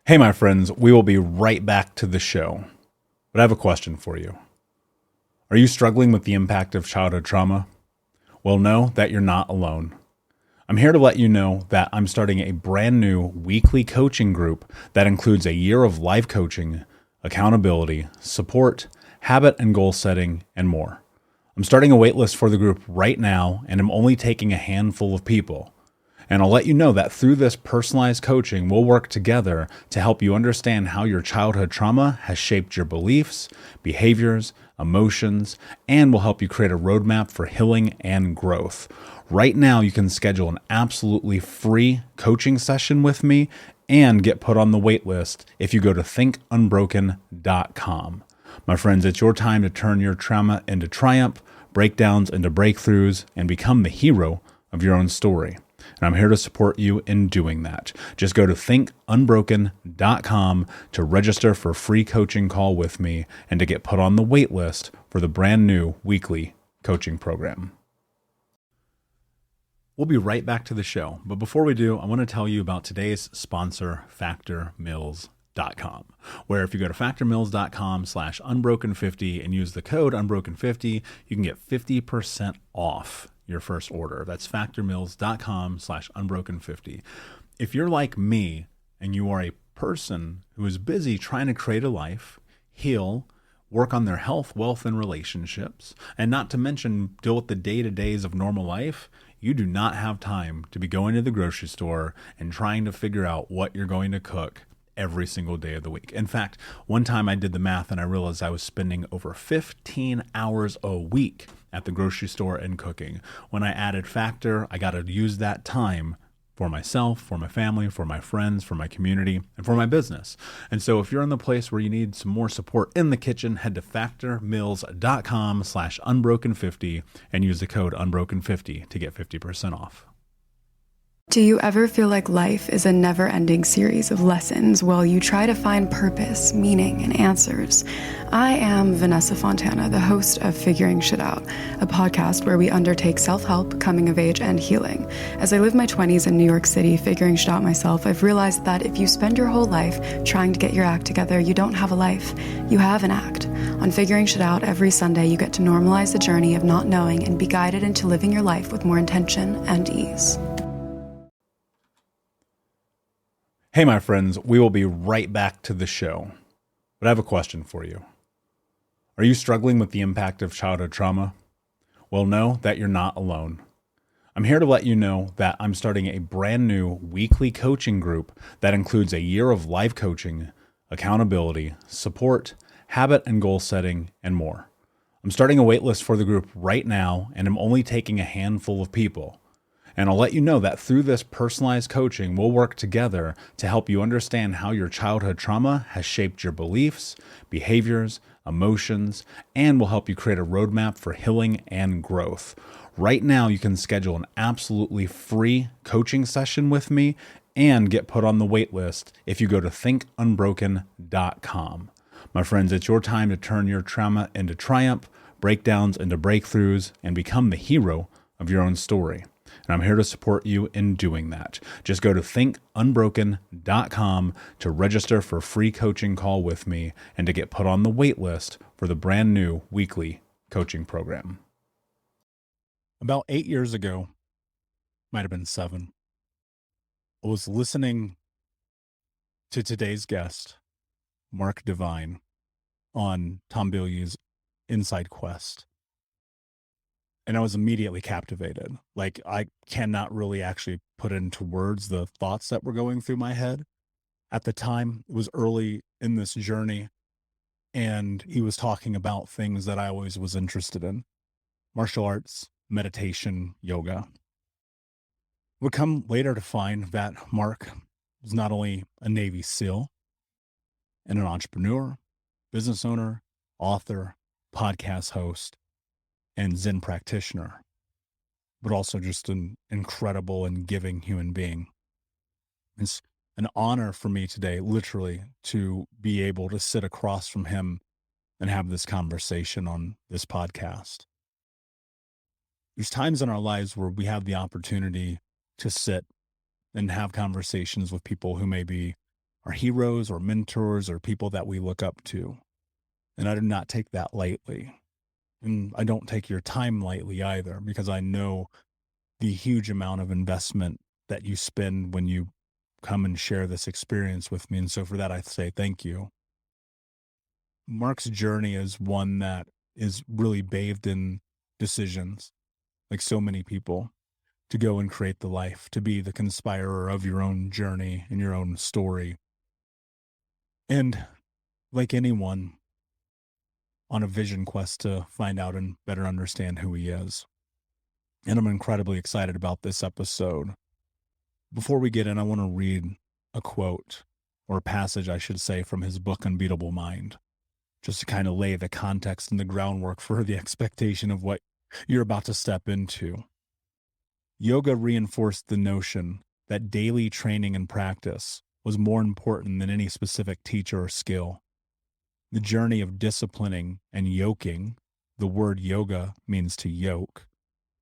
Hey, my friends, we will be right back to the show. But I have a question for you. Are you struggling with the impact of childhood trauma? Well, know that you're not alone. I'm here to let you know that I'm starting a brand new weekly coaching group that includes a year of life coaching, accountability, support, habit and goal setting, and more. I'm starting a waitlist for the group right now, and I'm only taking a handful of people. And I'll let you know that through this personalized coaching, we'll work together to help you understand how your childhood trauma has shaped your beliefs, behaviors, emotions, and will help you create a roadmap for healing and growth. Right now, you can schedule an absolutely free coaching session with me and get put on the wait list if you go to thinkunbroken.com. My friends, it's your time to turn your trauma into triumph, breakdowns into breakthroughs, and become the hero of your own story. And I'm here to support you in doing that. Just go to thinkunbroken.com to register for a free coaching call with me and to get put on the wait list for the brand new weekly coaching program. We'll be right back to the show. But before we do, I want to tell you about today's sponsor, FactorMeals.com, where if you go to factormeals.com/unbroken50 and use the code unbroken50, you can get 50% off your first order. That's factormeals.com/unbroken50. If you're like me and you are a person who is busy trying to create a life, heal, work on their health, wealth, and relationships, and not to mention deal with the day-to-days of normal life, you do not have time to be going to the grocery store and trying to figure out what you're going to cook every single day of the week. In fact, one time I did the math and I realized I was spending over 15 hours a week at the grocery store and cooking. When I added Factor, I got to use that time for myself, for my family, for my friends, for my community, and for my business. And so if you're in the place where you need some more support in the kitchen, head to factormeals.com/unbroken50 and use the code unbroken50 to get 50% off. Do you ever feel like life is a never-ending series of lessons while you try to find purpose, meaning, and answers? I am Vanessa Fontana, the host of Figuring Shit Out, a podcast where we undertake self-help, coming of age, and healing. As I live my 20s in New York City figuring shit out myself, I've realized that if you spend your whole life trying to get your act together, you don't have a life. You have an act. On Figuring Shit Out, every Sunday, you get to normalize the journey of not knowing and be guided into living your life with more intention and ease. Hey, my friends, we will be right back to the show. But I have a question for you. Are you struggling with the impact of childhood trauma? Well, know that you're not alone. I'm here to let you know that I'm starting a brand new weekly coaching group that includes a year of life coaching, accountability, support, habit and goal setting, and more. I'm starting a waitlist for the group right now, and I'm only taking a handful of people. And I'll let you know that through this personalized coaching, we'll work together to help you understand how your childhood trauma has shaped your beliefs, behaviors, emotions, and will help you create a roadmap for healing and growth. Right now, you can schedule an absolutely free coaching session with me and get put on the wait list if you go to thinkunbroken.com. My friends, it's your time to turn your trauma into triumph, breakdowns into breakthroughs, and become the hero of your own story. And I'm here to support you in doing that. Just go to thinkunbroken.com to register for a free coaching call with me and to get put on the wait list for the brand new weekly coaching program. About 8 years ago, might have been 7, I was listening to today's guest, Mark Divine, on Tom Bilyeu's Inside Quest. And I was immediately captivated. Like, I cannot really actually put into words the thoughts that were going through my head. At the time, it was early in this journey, and he was talking about things that I always was interested in: martial arts, meditation, yoga. Would come later to find that Mark was not only a Navy SEAL and an entrepreneur, business owner, author, podcast host, and Zen practitioner, but also just an incredible and giving human being. It's an honor for me today, literally, to be able to sit across from him and have this conversation on this podcast. There's times in our lives where we have the opportunity to sit and have conversations with people who maybe our heroes or mentors or people that we look up to. And I do not take that lightly. And I don't take your time lightly either, because I know the huge amount of investment that you spend when you come and share this experience with me. And so for that, I say thank you. Mark's journey is one that is really bathed in decisions, like so many people, to go and create the life, to be the conspirer of your own journey and your own story. And like anyone, on a vision quest to find out and better understand who he is. And I'm incredibly excited about this episode. Before we get in, I want to read a quote, or a passage, I should say, from his book, Unbeatable Mind, just to kind of lay the context and the groundwork for the expectation of what you're about to step into. Yoga reinforced the notion that daily training and practice was more important than any specific teacher or skill. The journey of disciplining and yoking, the word yoga means to yoke,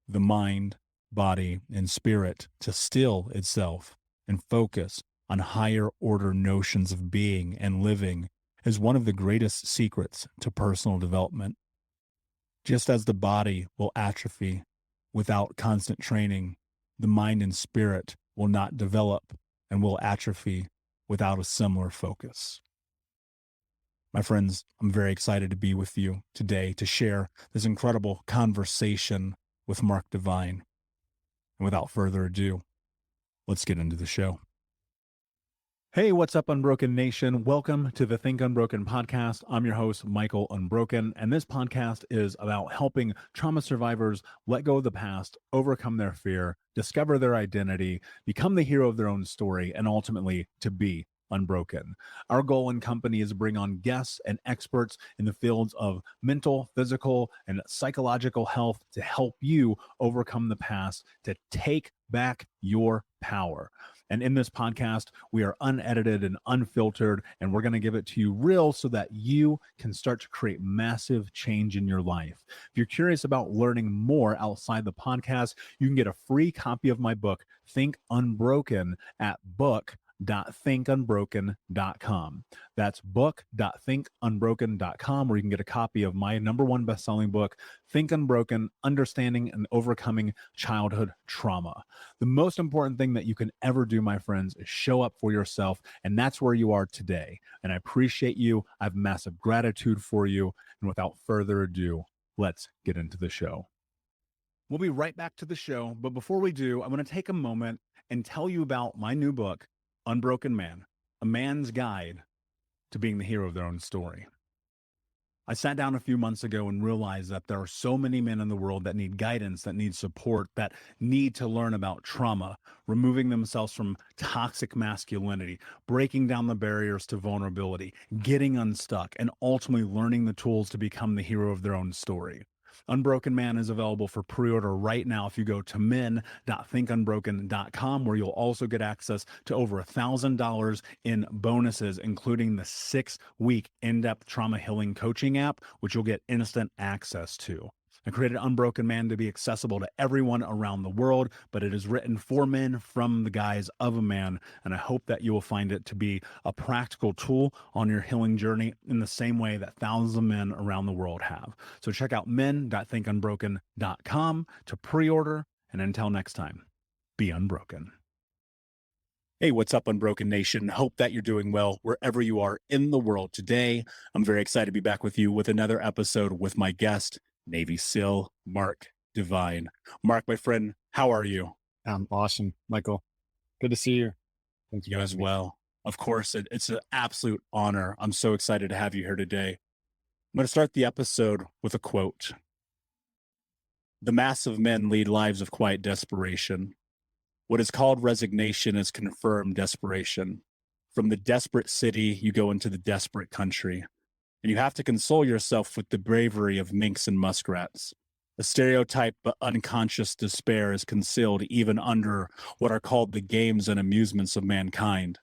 the mind, body, and spirit to still itself and focus on higher order notions of being and living is one of the greatest secrets to personal development. Just as the body will atrophy without constant training, the mind and spirit will not develop and will atrophy without a similar focus. My friends, I'm very excited to be with you today to share this incredible conversation with Mark Divine. And without further ado, let's get into the show. Hey, what's up, Unbroken Nation? Welcome to the Think Unbroken podcast. I'm your host, Michael Unbroken, and this podcast is about helping trauma survivors let go of the past, overcome their fear, discover their identity, become the hero of their own story, and ultimately to be unbroken. Our goal and company is to bring on guests and experts in the fields of mental, physical, and psychological health to help you overcome the past, to take back your power. And in this podcast, we are unedited and unfiltered, and we're going to give it to you real so that you can start to create massive change in your life. If you're curious about learning more outside the podcast, you can get a free copy of my book, Think Unbroken, at book.thinkunbroken.com. That's book.thinkunbroken.com, where you can get a copy of my #1 best-selling book, Think Unbroken: Understanding and Overcoming Childhood Trauma. The most important thing that you can ever do, my friends, is show up for yourself, and that's where you are today. And I appreciate you. I have massive gratitude for you. And without further ado, let's get into the show. We'll be right back to the show, but before we do, I want to take a moment and tell you about my new book, Unbroken Man, a man's guide to being the hero of their own story. I sat down a few months ago and realized that there are so many men in the world that need guidance, that need support, that need to learn about trauma, removing themselves from toxic masculinity, breaking down the barriers to vulnerability, getting unstuck, and ultimately learning the tools to become the hero of their own story. Unbroken Man is available for pre-order right now if you go to men.thinkunbroken.com, where you'll also get access to over $1,000 in bonuses, including the 6-week in-depth trauma healing coaching app, which you'll get instant access to. I created Unbroken Man to be accessible to everyone around the world, but it is written for men from the guise of a man, and I hope that you will find it to be a practical tool on your healing journey in the same way that thousands of men around the world have. So check out men.thinkunbroken.com to pre-order, and until next time, be unbroken. Hey, what's up, Unbroken Nation? Hope that you're doing well wherever you are in the world today. I'm very excited to be back with you with another episode with my guest, Navy SEAL Mark Divine. Mark, my friend, how are you? I'm awesome, Michael. Good to see you. Thank you as well. Of course, it's an absolute honor. I'm so excited to have you here today. I'm going to start the episode with a quote. The mass of men lead lives of quiet desperation. What is called resignation is confirmed desperation. From the desperate city, you go into the desperate country. And you have to console yourself with the bravery of minks and muskrats. A stereotype but unconscious despair is concealed even under what are called the games and amusements of mankind.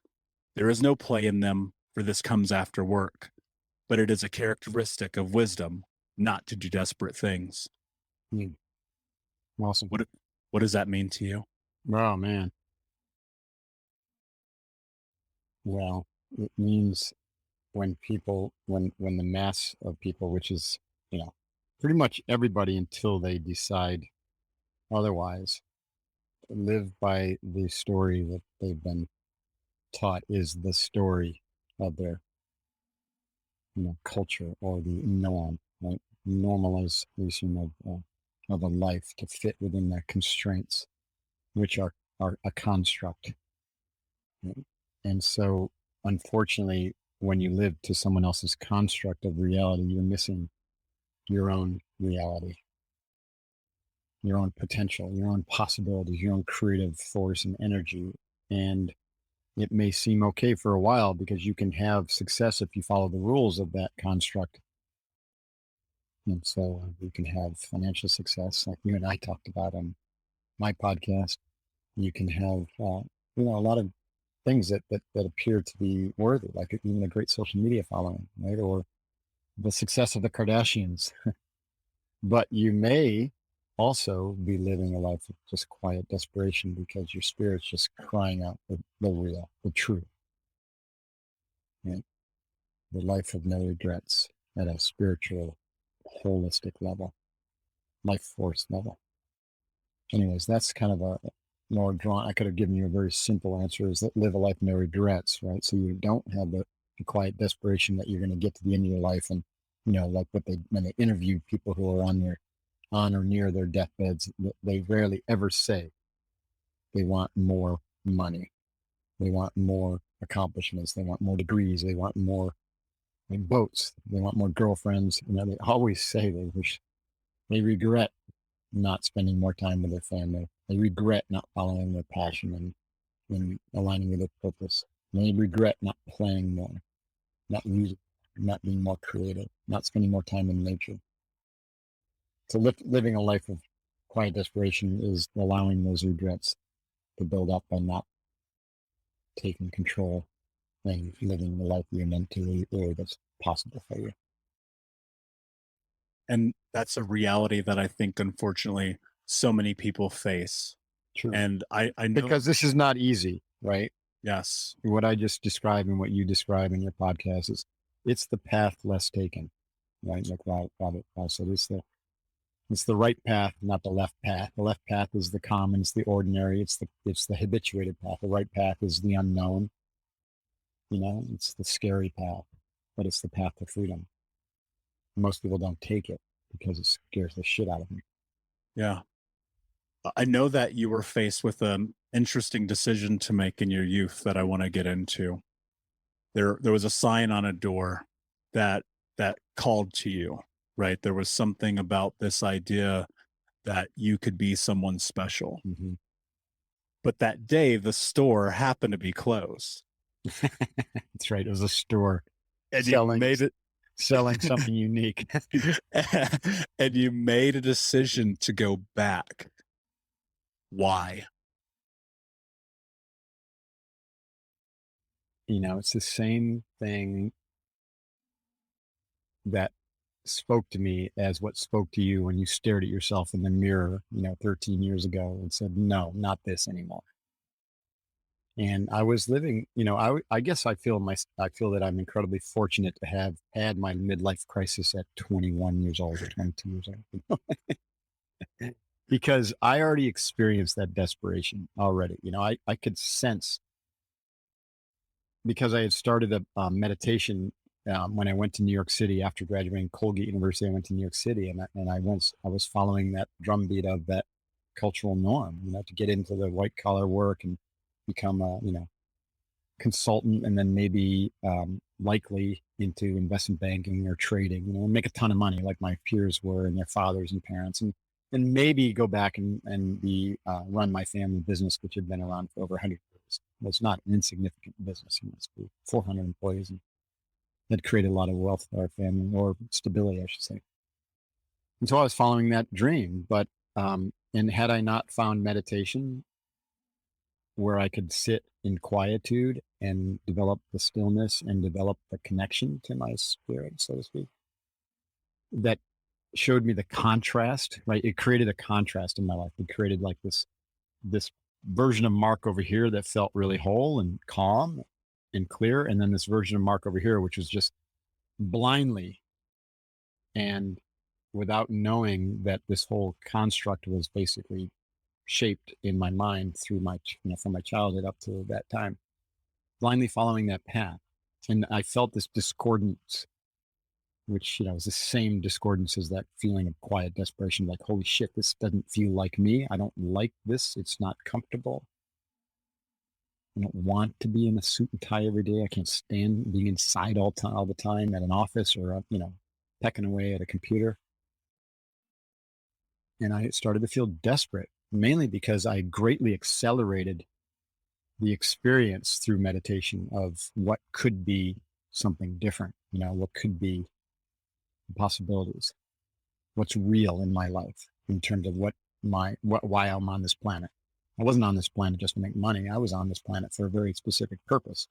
There is no play in them, for this comes after work. But it is a characteristic of wisdom not to do desperate things. Awesome. What does that mean to you? Oh, man. Well, It means when the mass of people, which is, you know, pretty much everybody until they decide otherwise, live by the story that they've been taught is the story of their, culture or the norm, right? Normalization of a life to fit within their constraints, which are a construct. Right? And so, unfortunately, when you live to someone else's construct of reality, you're missing your own reality, your own potential, your own possibilities, your own creative force and energy. And it may seem okay for a while because you can have success if you follow the rules of that construct. And so you can have financial success, like you and I talked about on my podcast. You can have, a lot of things that appear to be worthy, like even a great social media following, right? Or the success of the Kardashians. But you may also be living a life of just quiet desperation because your spirit's just crying out the real, the true, right? The life of no regrets at a spiritual, holistic level, life force level. Anyways, that's kind of a more drawn. I could have given you a very simple answer: is that live a life no regrets, right? So you don't have the quiet desperation that you're going to get to the end of your life, and like when they interview people who are on or near their deathbeds, they rarely ever say they want more money, they want more accomplishments, they want more degrees, they want more boats, they want more girlfriends. They always say they regret not spending more time with their family. They regret not following their passion and aligning with their purpose. They regret not playing more, not music, not being more creative, not spending more time in nature. So living a life of quiet desperation is allowing those regrets to build up and not taking control and living the life you're meant to or that's possible for you. And that's a reality that I think, unfortunately, so many people face. True. And I know, Because this is not easy, right? yes, What I just described and what you describe in your podcast it's the path less taken, right? Like Robert said, it's the right path, not the left path. The left path is the common, it's the ordinary, it's the habituated path. The right path is the unknown. It's the scary path, but it's the path to freedom. Most people don't take it because it scares the shit out of them. yeah. I know that you were faced with an interesting decision to make in your youth that I want to get into. There was a sign on a door that called to you, right? There was something about this idea that you could be someone special. Mm-hmm. But that day, the store happened to be closed. That's right. It was a store And you made it selling something unique. and you made a decision to go back. Why? It's the same thing that spoke to me as what spoke to you when you stared at yourself in the mirror, 13 years ago and said, no, not this anymore. And I was living, I guess I feel that I'm incredibly fortunate to have had my midlife crisis at 21 years old or 22 years old. Because I already experienced that desperation already. I could sense, because I had started a meditation when I went to New York City after graduating Colgate University. I went to New York City, and I was following that drumbeat of that cultural norm, to get into the white collar work and become a consultant, and then maybe likely into investment banking or trading, and make a ton of money like my peers were and their fathers and parents, and maybe go back and be run my family business, which had been around for over 100 years. It's not an insignificant business. It's 400 employees and had created a lot of wealth for our family, or stability, I should say. And so I was following that dream, but and had I not found meditation where I could sit in quietude and develop the stillness and develop the connection to my spirit, so to speak, that showed me the contrast, right? It created a contrast in my life. It created like this version of Mark over here that felt really whole and calm. and clear. And then this version of Mark over here, which was just blindly and without knowing that this whole construct was basically shaped in my mind through my, from my childhood up to that time, blindly following that path. And I felt this discordance, which, is the same discordance as that feeling of quiet desperation, like, holy shit, this doesn't feel like me. I don't like this. It's not comfortable. I don't want to be in a suit and tie every day. I can't stand being inside all the time at an office or, pecking away at a computer. And I started to feel desperate, mainly because I greatly accelerated the experience through meditation of what could be something different, what could be possibilities, what's real in my life in terms of why I'm on this planet. I wasn't on this planet just to make money. I was on this planet for a very specific purpose.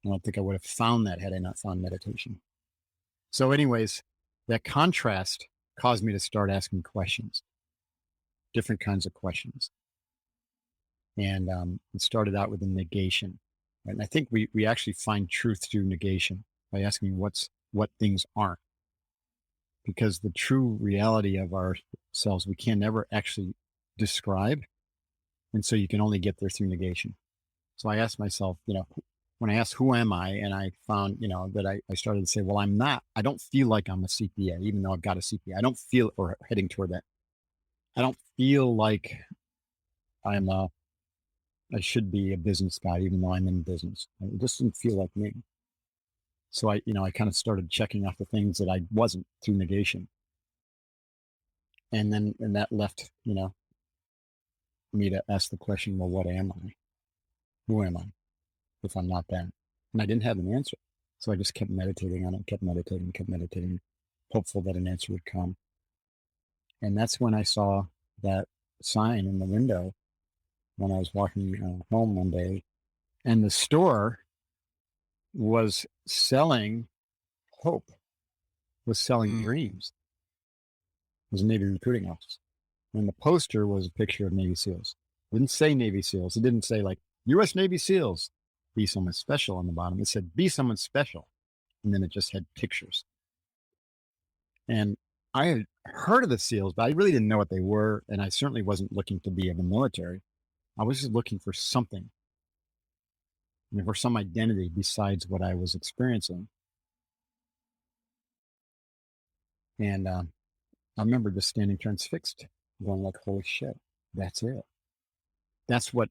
I don't think I would have found that had I not found meditation. So anyways, that contrast caused me to start asking questions, different kinds of questions. And it started out with a negation. Right? And I think we actually find truth through negation by asking what things aren't. Because the true reality of ourselves, we can never actually describe. And so you can only get there through negation. So I asked myself, when I asked, who am I? And I found, that I started to say, well, I don't feel like I'm a CPA, even though I've got a CPA. I don't feel, or heading toward that. I don't feel like I should be a business guy, even though I'm in business. It just didn't feel like me. So I kind of started checking off the things that I wasn't through negation. And that left, me to ask the question, well, what am I? Who am I if I'm not that? And I didn't have an answer. So I just kept meditating on it, kept meditating, hopeful that an answer would come. And that's when I saw that sign in the window when I was walking home one day. And the store was selling hope, was selling dreams. It was a Navy recruiting office. And the poster was a picture of Navy SEALs. It didn't say Navy SEALs. It didn't say like U.S. Navy SEALs, be someone special on the bottom. It said be someone special. And then it just had pictures. And I had heard of the SEALs, but I really didn't know what they were. And I certainly wasn't looking to be in the military. I was just looking for something, for some identity besides what I was experiencing. And I remember just standing transfixed, going like, holy shit, that's it. That's what,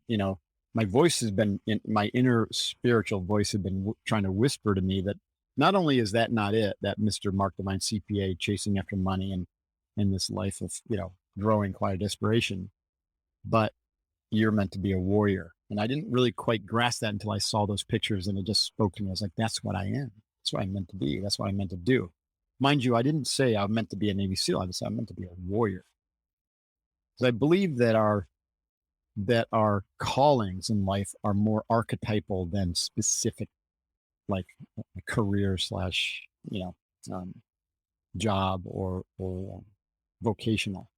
my voice has been, my inner spiritual voice had been trying to whisper to me that not only is that not it, that Mr. Mark Divine CPA chasing after money and in this life of, growing quiet desperation, but you're meant to be a warrior. And I didn't really quite grasp that until I saw those pictures, and it just spoke to me. I was like, that's what I am. That's what I'm meant to be. That's what I'm meant to do. Mind you, I didn't say I'm meant to be a Navy SEAL. I said I'm meant to be a warrior. Because I believe that our callings in life are more archetypal than specific, like a career / job or vocational.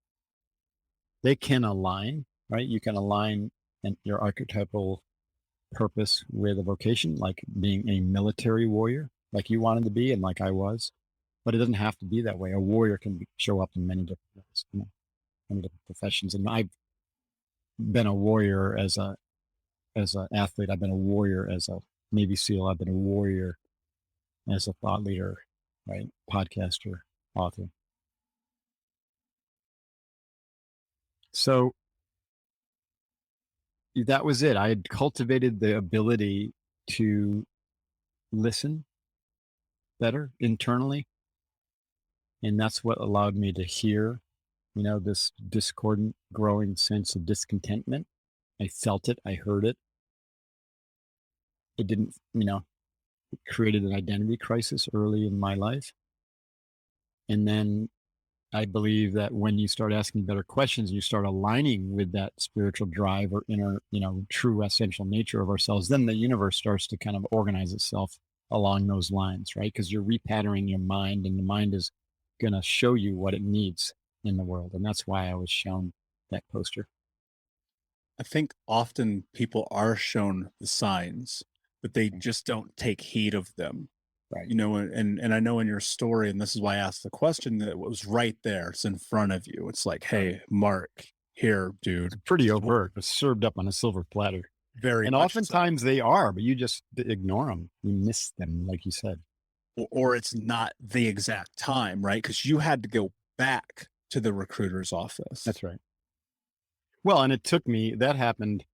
They can align, right? You can align your archetypal purpose with a vocation, like being a military warrior, like you wanted to be and like I was. But it doesn't have to be that way. A warrior can show up in many different ways, many different professions. And I've been a warrior as an athlete. I've been a warrior as a Navy SEAL. I've been a warrior as a thought leader, right? Podcaster, author. So that was it. I had cultivated the ability to listen better internally. And that's what allowed me to hear, this discordant, growing sense of discontentment. I felt it. I heard it. It didn't, it created an identity crisis early in my life. And then I believe that when you start asking better questions, you start aligning with that spiritual drive or inner, true essential nature of ourselves, then the universe starts to kind of organize itself along those lines, right? Because you're repatterning your mind, and the mind is going to show you what it needs in the world. And that's why I was shown that poster. I think often people are shown the signs, but they just don't take heed of them. Right. You know, and I know in your story, and this is why I asked the question, that it was right there. It's in front of you. It's like, hey, Mark, here, dude. It's pretty overt. It's served up on a silver platter. Very And much so. oftentimes they are, but you just ignore them. You miss them, like you said. Or it's not the exact time, right? Because you had to go back to the recruiter's office. That's right. Well, and it took me, that happened,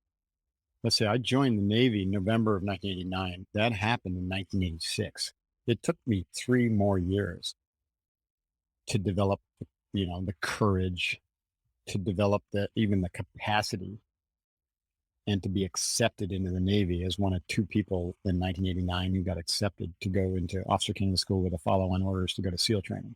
let's say I joined the Navy November of 1989. That happened in 1986. It took me 3 more years to develop, the courage, to develop even the capacity, and to be accepted into the Navy as one of 2 people in 1989 who got accepted to go into Officer Candidate School with a follow-on orders to go to SEAL training.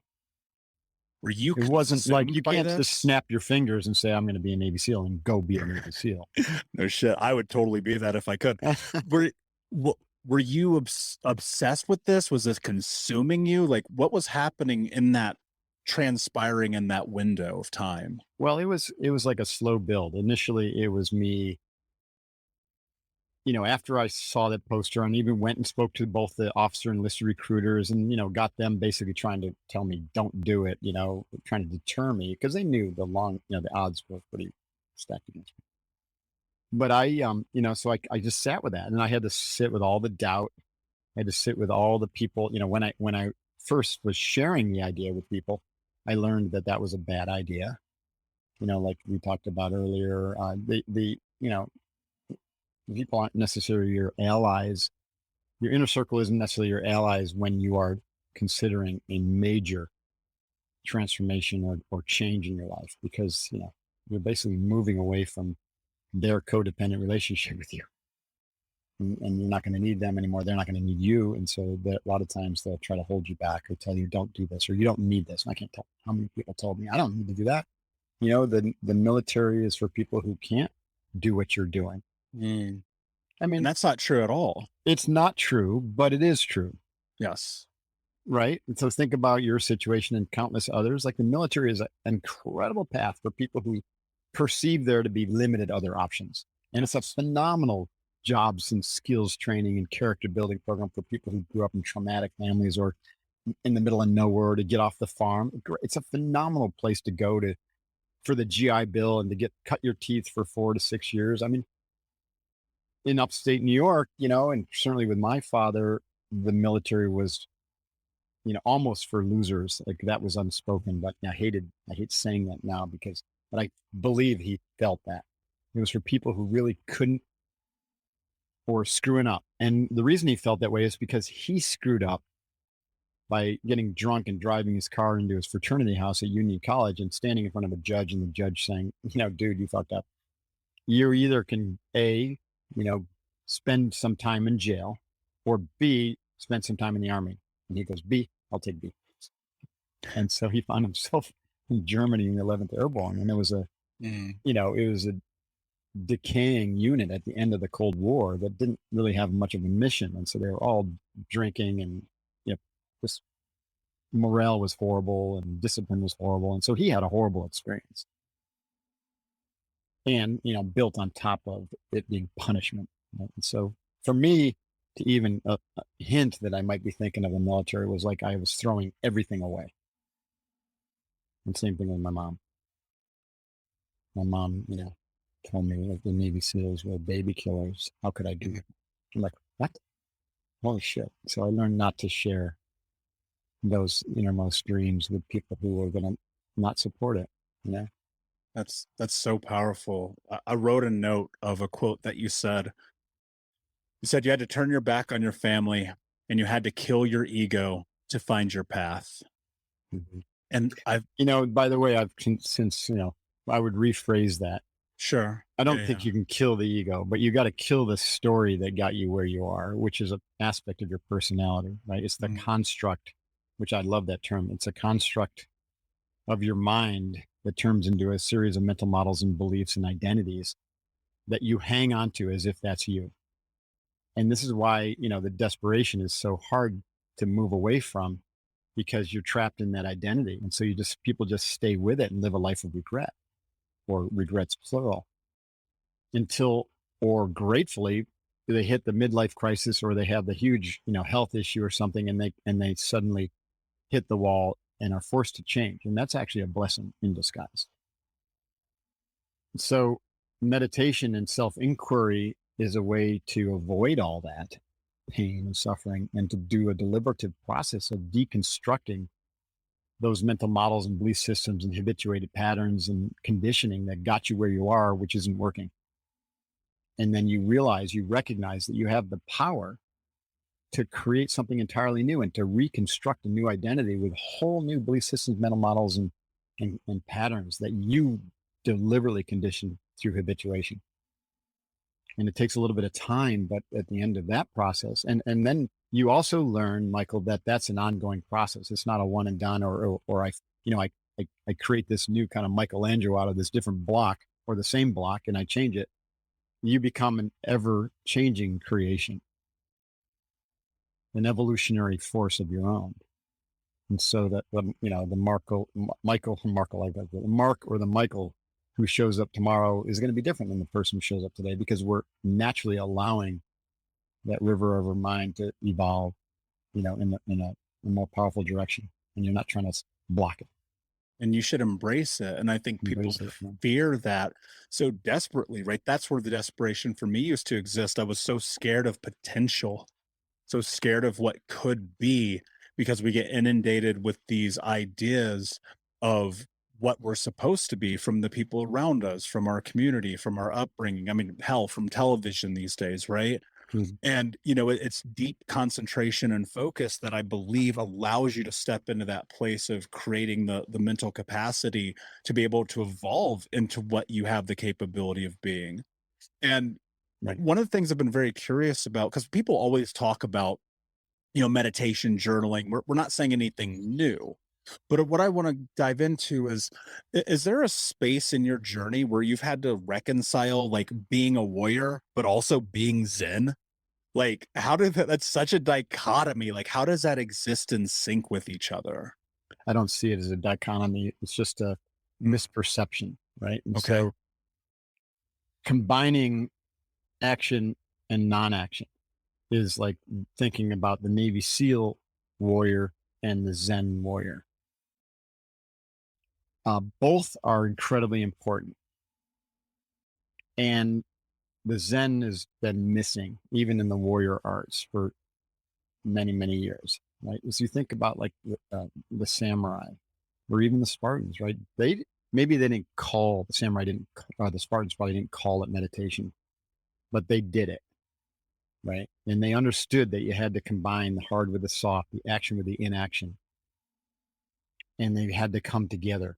Were you? It wasn't like you can't this? just snap your fingers and say, I'm going to be a Navy SEAL and go be a Navy SEAL. No shit. I would totally be that if I could. Were you obsessed with this? Was this consuming you? Like, what was happening in that, transpiring in that window of time? Well, it was like a slow build. Initially, it was me, after I saw that poster, and even went and spoke to both the officer and enlisted recruiters, and got them basically trying to tell me don't do it, trying to deter me, because they knew the odds were pretty stacked against me. But I so I just sat with that, and I had to sit with all the doubt. I had to sit with all the people. When I first was sharing the idea with people, I learned that was a bad idea. Like we talked about earlier, people aren't necessarily your allies. Your inner circle isn't necessarily your allies when you are considering a major transformation or change in your life, because, you're basically moving away from their codependent relationship with you. And you're not going to need them anymore. They're not going to need you. And so a lot of times they'll try to hold you back or tell you, don't do this, or you don't need this. And I can't tell how many people told me, I don't need to do that. The military is for people who can't do what you're doing. I mean, And that's not true at all. it's not true, but it is true, Yes. right? And so think about your situation and countless others. Like, the military is an incredible path for people who perceive there to be limited other options. And it's a phenomenal jobs and skills training and character building program for people who grew up in traumatic families or in the middle of nowhere, to get off the farm. It's a phenomenal place to go for the GI Bill and to cut your teeth for 4 to 6 years. I mean, in upstate New York, and certainly with my father, the military was, almost for losers. Like, that was unspoken, but I hate saying that now, but I believe he felt that it was for people who really couldn't, or screwing up. And the reason he felt that way is because he screwed up by getting drunk and driving his car into his fraternity house at Union College and standing in front of a judge, and the judge saying, dude, you fucked up. You either can spend some time in jail, or B, spend some time in the army. And he goes, B, I'll take B. And so he found himself in Germany in the 11th Airborne. And it was it was a decaying unit at the end of the Cold War that didn't really have much of a mission. And so they were all drinking, and just morale was horrible and discipline was horrible. And so he had a horrible experience. And, built on top of it being punishment. Right? And so for me to even a hint that I might be thinking of the military was like I was throwing everything away. And same thing with my mom. My mom, told me that the Navy SEALs were baby killers. How could I do it? I'm like, what? Holy shit. So I learned not to share those innermost dreams with people who were going to not support it, That's so powerful. I wrote a note of a quote that you said. You said you had to turn your back on your family, and you had to kill your ego to find your path. Mm-hmm. And I've, by the way, I've since, I would rephrase that. Sure. I don't think you can kill the ego, but you got to kill the story that got you where you are, which is an aspect of your personality, right? It's the construct, which I love that term. It's a construct of your mind that turns into a series of mental models and beliefs and identities that you hang on to as if that's you. And this is why, the desperation is so hard to move away from, because you're trapped in that identity. And so people just stay with it and live a life of regret, or regrets plural, or gratefully, they hit the midlife crisis, or they have the huge, health issue or something, and they suddenly hit the wall and are forced to change. And that's actually a blessing in disguise. So meditation and self-inquiry is a way to avoid all that pain and suffering, and to do a deliberative process of deconstructing those mental models and belief systems and habituated patterns and conditioning that got you where you are, which isn't working. And then you recognize that you have the power to create something entirely new and to reconstruct a new identity with whole new belief systems, mental models, and patterns that you deliberately conditioned through habituation. And it takes a little bit of time, but at the end of that process, and then you also learn, Michael, that that's an ongoing process. It's not a one and done, or I create this new kind of Michelangelo out of this different block, or the same block, and I change it. You become an ever changing creation, an evolutionary force of your own. And so that, the Mark or the Michael who shows up tomorrow is going to be different than the person who shows up today, because we're naturally allowing that river of our mind to evolve, in a more powerful direction. And you're not trying to block it. And you should embrace it. And I think people fear that so desperately, right? That's where the desperation for me used to exist. I was so scared of potential, so scared of what could be, because we get inundated with these ideas of what we're supposed to be from the people around us, from our community, from our upbringing. I mean, hell, from television these days, right? And, it's deep concentration and focus that I believe allows you to step into that place of creating the mental capacity to be able to evolve into what you have the capability of being. And Right. one of the things I've been very curious about, because people always talk about, meditation, journaling. We're not saying anything new. But what I want to dive into is there a space in your journey where you've had to reconcile like being a warrior, but also being Zen? Like, how did that's such a dichotomy. Like, how does that exist in sync with each other? I don't see it as a dichotomy. It's just a misperception, right? And Okay. so combining action and non-action is like thinking about the Navy SEAL warrior and the Zen warrior. Both are incredibly important. And the Zen has been missing, even in the warrior arts, for many, many years, right? As you think about like the samurai, or even the Spartans, right? The Spartans probably didn't call it meditation, but they did it, right? And they understood that you had to combine the hard with the soft, the action with the inaction, and they had to come together.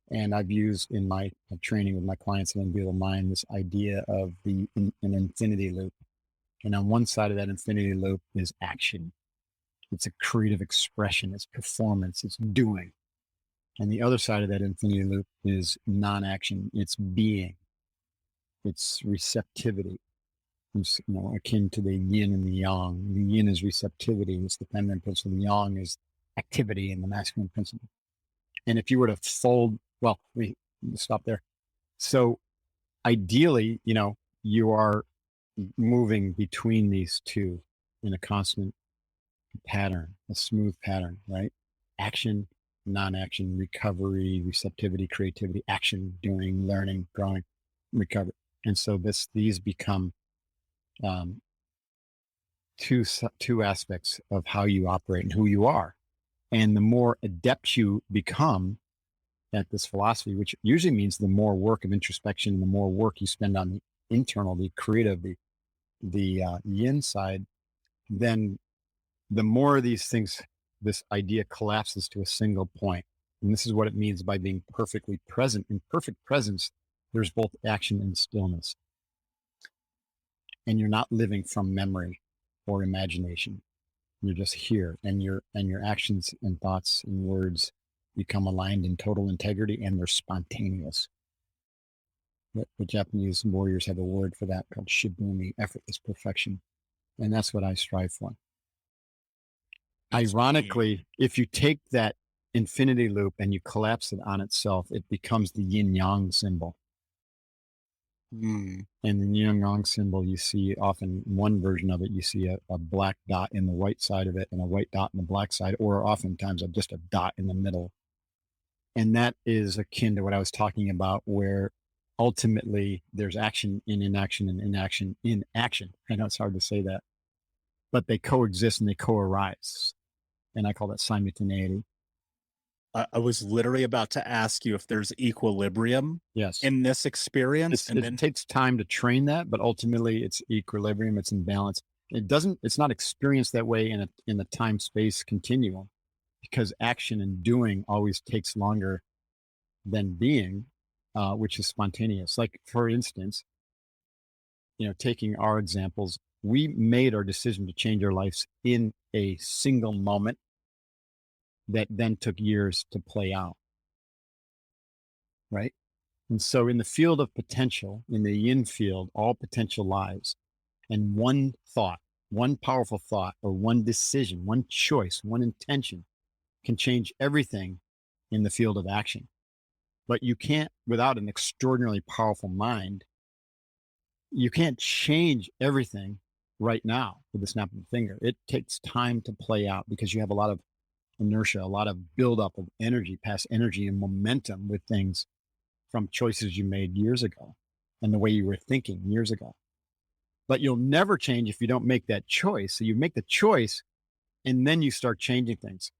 And I've used in my training with my clients in Unbeatable Mind this idea of an infinity loop. And on one side of that infinity loop is action. It's a creative expression, it's performance, it's doing. And the other side of that infinity loop is non-action, it's being, it's receptivity. It's, akin to the yin and the yang. The yin is receptivity, it's the feminine principle. The yang is activity and the masculine principle. And if you were to fold, well, we stop there. So ideally, you are moving between these two in a constant pattern, a smooth pattern, right? Action, non-action, recovery, receptivity, creativity, action, doing, learning, growing, recovery. And so these become two aspects of how you operate and who you are. And the more adept you become at this philosophy, which usually means the more work of introspection, the more work you spend on the internal, the creative, the yin side, then the more of these things, this idea collapses to a single point. And this is what it means by being perfectly present. In perfect presence, there's both action and stillness. And you're not living from memory or imagination. You're just here, and your actions and thoughts and words become aligned in total integrity, and they're spontaneous. The Japanese warriors have a word for that called shibumi, effortless perfection. And that's what I strive for. Ironically, if you take that infinity loop and you collapse it on itself, it becomes the yin yang symbol. And in the yin yang symbol, you see often one version of it, you see a black dot in the white side of it and a white dot in the black side, or oftentimes just a dot in the middle. And that is akin to what I was talking about, where ultimately there's action in inaction and inaction in action. I know it's hard to say that, but they coexist and they co-arise. And I call that simultaneity. I was literally about to ask you if there's equilibrium Yes. in this experience, and It then takes time to train that, but ultimately it's equilibrium, it's in balance. It's not experienced that way in a time space continuum, because action and doing always takes longer than being, which is spontaneous. Like, for instance, taking our examples, we made our decision to change our lives in a single moment that then took years to play out. Right. And so in the field of potential, in the yin field, all potential lies. And one thought, one powerful thought, or one decision, one choice, one intention can change everything in the field of action. But you can't, without an extraordinarily powerful mind, you can't change everything right now with the snap of a finger. It takes time to play out because you have a lot of inertia, a lot of buildup of energy, past energy and momentum with things from choices you made years ago and the way you were thinking years ago. But you'll never change if you don't make that choice. So you make the choice and then you start changing things.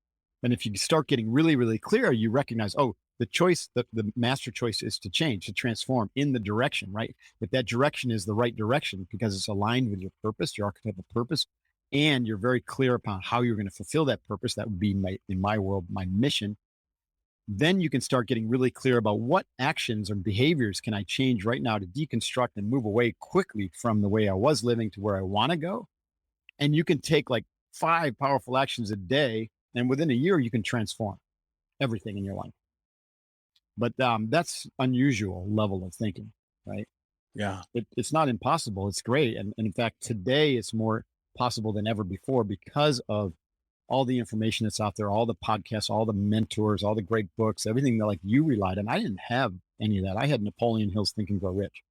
And if you start getting really, really clear, you recognize, oh, the choice, the master choice is to change, to transform in the direction, right? But that direction is the right direction because it's aligned with your purpose, your archetypal purpose, and you're very clear upon how you're going to fulfill that purpose. That would be in my world, my mission. Then you can start getting really clear about what actions or behaviors can I change right now to deconstruct and move away quickly from the way I was living to where I want to go. And you can take like 5 powerful actions a day, and within a year, you can transform everything in your life. But that's unusual level of thinking, right? yeah, It's not impossible. It's great. And in fact, today it's more possible than ever before because of all the information that's out there, all the podcasts, all the mentors, all the great books, everything that like you relied on. I didn't have any of that. I had Napoleon Hill's Think and Grow Rich,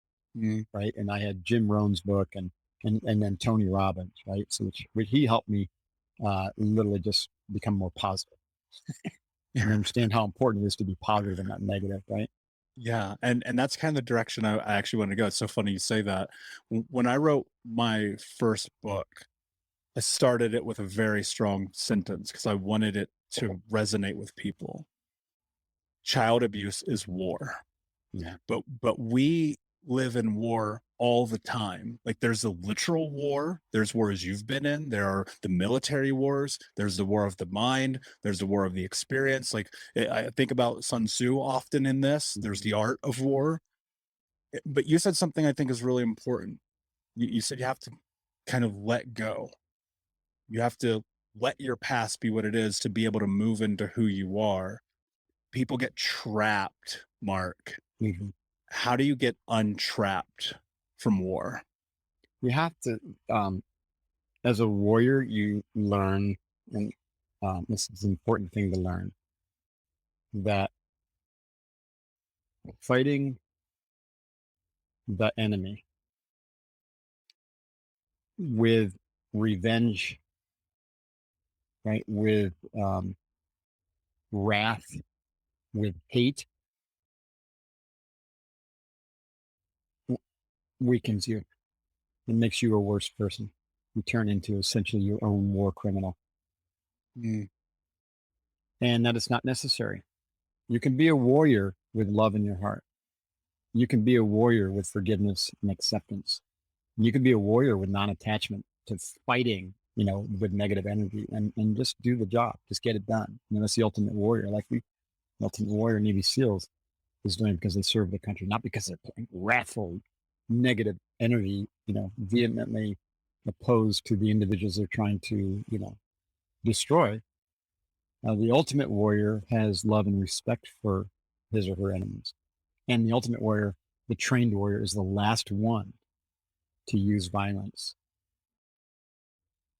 right? And I had Jim Rohn's book and then Tony Robbins, right? So which he helped me literally just become more positive and understand how important it is to be positive and not negative, right? yeah, and that's kind of the direction I actually want to go. It's so funny you say that. When I wrote my first book, I started it with a very strong sentence because I wanted it to resonate with people. Child abuse is war. Yeah. But we live in war all the time. Like there's a literal war, there's wars you've been in, there are the military wars, there's the war of the mind, there's the war of the experience. Like I think about Sun Tzu often in this. There's the art of war. But you said something I think is really important. You said you have to kind of let go. You have to let your past be what it is to be able to move into who you are. People get trapped, Mark. Mhm. How do you get untrapped from war? You have to, as a warrior, you learn, and this is an important thing to learn, that fighting the enemy with revenge, right, with wrath, with hate, w- weakens you. It makes you a worse person. You turn into essentially your own war criminal. Mm, And that is not necessary. You can be a warrior with love in your heart. You can be a warrior with forgiveness and acceptance. You can be a warrior with non-attachment to fighting, with negative energy and just do the job, just get it done. That's the ultimate warrior. Like the ultimate warrior Navy SEALs is doing it because they serve the country, not because they're putting wrathful, negative energy, vehemently opposed to the individuals they're trying to, destroy. The ultimate warrior has love and respect for his or her enemies. And the ultimate warrior, the trained warrior, is the last one to use violence.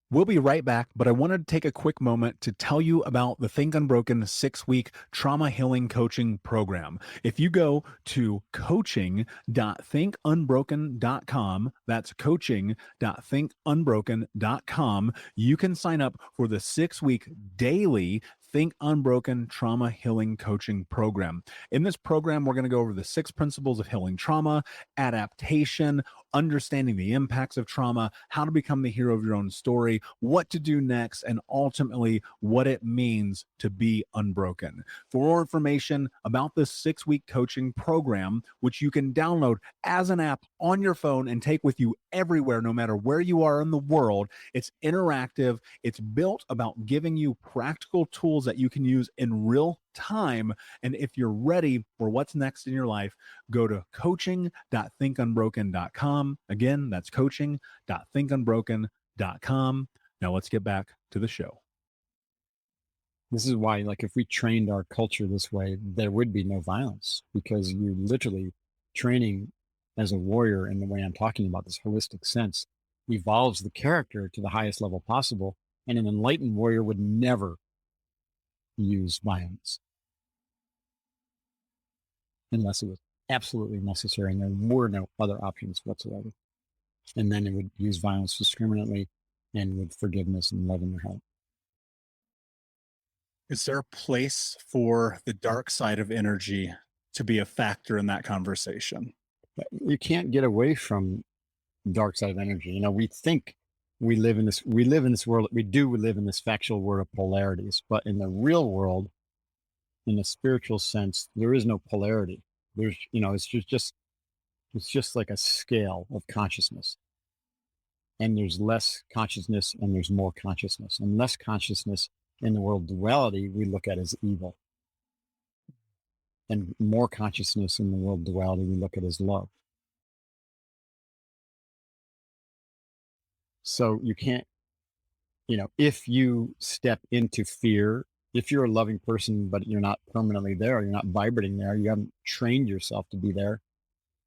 We'll be right back, but I wanted to take a quick moment to tell you about the Think Unbroken 6-week trauma healing coaching program. If you go to coaching.thinkunbroken.com, that's coaching.thinkunbroken.com, you can sign up for the 6-week daily Think Unbroken trauma healing coaching program. In this program, we're going to go over the 6 principles of healing trauma, adaptation, understanding the impacts of trauma, how to become the hero of your own story, what to do next, and ultimately what it means to be unbroken. For more information about this 6-week coaching program, which you can download as an app on your phone and take with you everywhere, no matter where you are in the world, it's interactive. It's built about giving you practical tools that you can use in real time. And if you're ready for what's next in your life, go to coaching.thinkunbroken.com. Again, that's coaching.thinkunbroken.com. Now let's get back to the show. This is why, like, if we trained our culture this way, there would be no violence, because you literally training as a warrior in the way I'm talking about, this holistic sense, evolves the character to the highest level possible. And an enlightened warrior would never use violence unless it was absolutely necessary and there were no other options whatsoever. And then it would use violence discriminately and with forgiveness and love in their heart. Is there a place for the dark side of energy to be a factor in that conversation? But you can't get away from dark side of energy. You know, we think we live in this world. We live in this factual world of polarities, but in the real world, in a spiritual sense, there is no polarity. There's, you know, it's just like a scale of consciousness. And there's less consciousness and there's more consciousness. And less consciousness in the world duality we look at as evil. And more consciousness in the world duality we look at as love. So you can't, you know, if you step into fear, if you're a loving person, but you're not permanently there, you're not vibrating there, you haven't trained yourself to be there,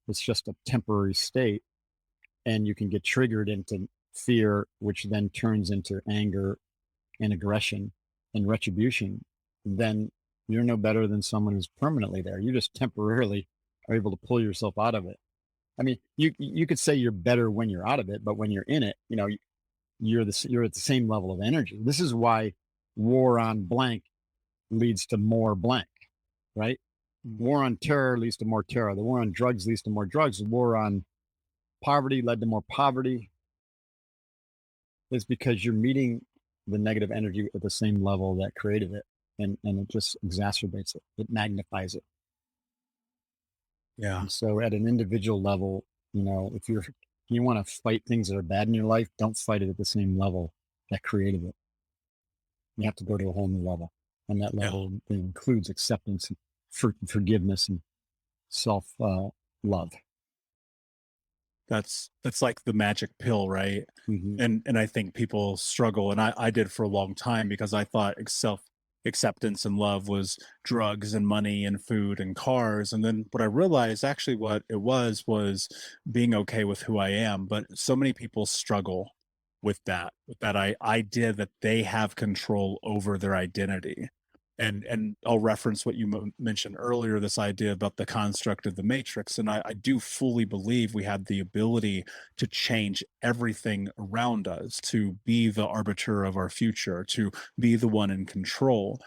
it's just a temporary state, and you can get triggered into fear, which then turns into anger and aggression and retribution, then you're no better than someone who's permanently there. You just temporarily are able to pull yourself out of it. I mean, you could say you're better when you're out of it, but when you're in it, you know, you're at the same level of energy. This is why war on blank leads to more blank, right? War on terror leads to more terror. The war on drugs leads to more drugs. The war on poverty led to more poverty. It's because you're meeting the negative energy at the same level that created it, and it just exacerbates it. It magnifies it. Yeah. And so at an individual level, you know, if you want to fight things that are bad in your life, don't fight it at the same level that created it. You have to go to a whole new level. And that level includes acceptance and forgiveness and self love. That's like the magic pill, right? Mm-hmm. And I think people struggle, and I did for a long time, because I thought self acceptance and love was drugs and money and food and cars. And then what I realized, actually what it was being okay with who I am. But so many people struggle with that idea that they have control over their identity. And I'll reference what you mentioned earlier, this idea about the construct of the matrix. And I do fully believe we have the ability to change everything around us, to be the arbiter of our future, to be the one in control.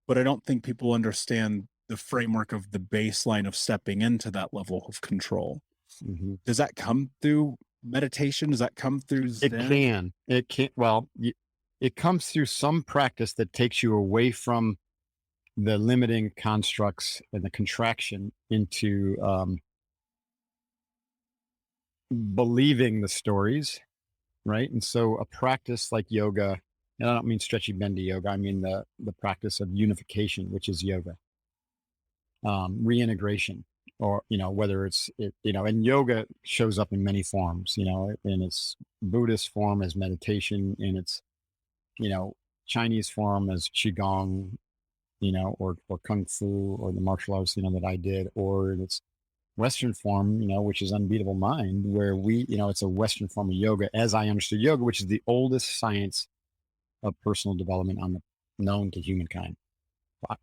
But I don't think people understand the framework of the baseline of stepping into that level of control. Mm-hmm. Does that come through meditation? Does that come through Zen? It can. Well, it comes through some practice that takes you away from the limiting constructs and the contraction into believing the stories, right? And so a practice like yoga, and I don't mean stretchy bendy yoga, I mean the practice of unification, which is yoga, reintegration, or, you know, whether and yoga shows up in many forms, you know, in its Buddhist form as meditation, in its, you know, Chinese form as Qigong, you know, or Kung Fu, or the martial arts, you know, that I did, or it's Western form, which is Unbeatable Mind, where it's a Western form of yoga, as I understood yoga, which is the oldest science of personal development known to humankind,